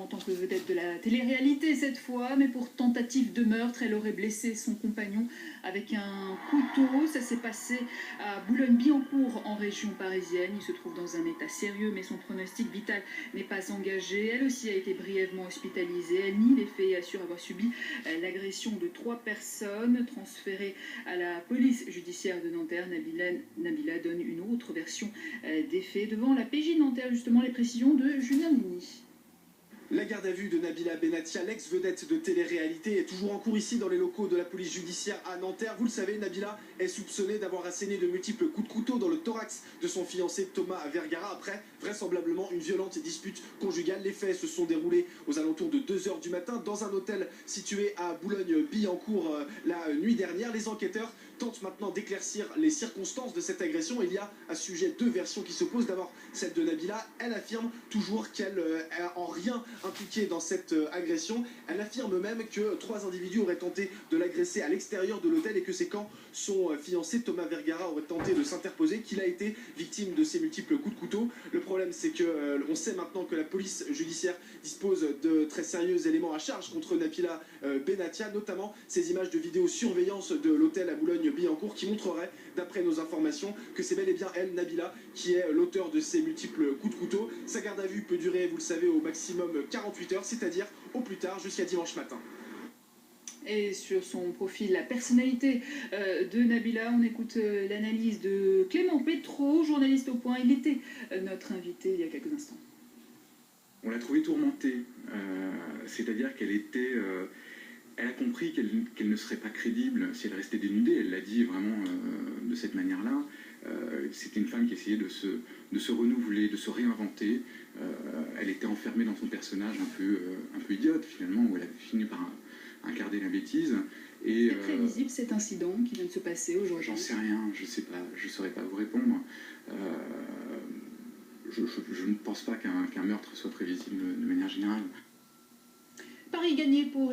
en tant que vedette de la télé-réalité cette fois, mais pour tentative de meurtre, elle aurait blessé son compagnon avec un couteau. Ça s'est passé à Boulogne-Billancourt en région parisienne. Il se trouve dans un état sérieux, mais son pronostic vital n'est pas engagé. Elle aussi a été brièvement hospitalisée. Elle nie les faits et assure avoir subi l'agression de 3 personnes. Transférée à la police judiciaire de Nanterre, Nabila donne une autre version des faits devant la PJ Nanterre. Justement, les précisions de Julien Mini. La garde à vue de Nabila Benatia, l'ex-vedette de télé-réalité, est toujours en cours ici dans les locaux de la police judiciaire à Nanterre. Vous le savez, Nabila est soupçonnée d'avoir asséné de multiples coups de couteau dans le thorax de son fiancé Thomas Vergara après, vraisemblablement, une violente dispute conjugale. Les faits se sont déroulés aux alentours de 2 h du matin dans un hôtel situé à Boulogne-Billancourt la nuit dernière. Les enquêteurs tentent maintenant d'éclaircir les circonstances de cette agression. Il y a à ce sujet 2 versions qui s'opposent. D'abord, celle de Nabila. Elle affirme toujours qu'elle est en rien impliquée dans cette agression. Elle affirme même que 3 individus auraient tenté de l'agresser à l'extérieur de l'hôtel et que c'est quand son fiancé Thomas Vergara aurait tenté de s'interposer qu'il a été victime de ces multiples coups de couteau. Le problème, c'est que on sait maintenant que la police judiciaire dispose de très sérieux éléments à charge contre Nabila Benatia, notamment ces images de vidéosurveillance de l'hôtel à Boulogne-Billancourt qui montreraient, d'après nos informations, que c'est bel et bien elle, Nabila, qui est l'auteur de ces multiples coups de couteau. Sa garde à vue peut durer, vous le savez, au maximum 48 heures, c'est-à-dire au plus tard jusqu'à dimanche matin. Et sur son profil, la personnalité de Nabila, on écoute l'analyse de Clément Pétro, journaliste au Point. Il était notre invité il y a quelques instants. On l'a trouvée tourmentée, c'est-à-dire qu'elle était... elle a compris qu'elle ne serait pas crédible si elle restait dénudée. Elle l'a dit vraiment de cette manière-là. C'était une femme qui essayait de se renouveler, de se réinventer. Elle était enfermée dans son personnage un peu idiote, finalement, où elle avait fini par incarner la bêtise. C'est prévisible cet incident qui vient de se passer aujourd'hui? J'en sais rien, je sais pas, je saurais pas vous répondre. Je ne pense pas qu'un meurtre soit prévisible de manière générale. Paris gagné pour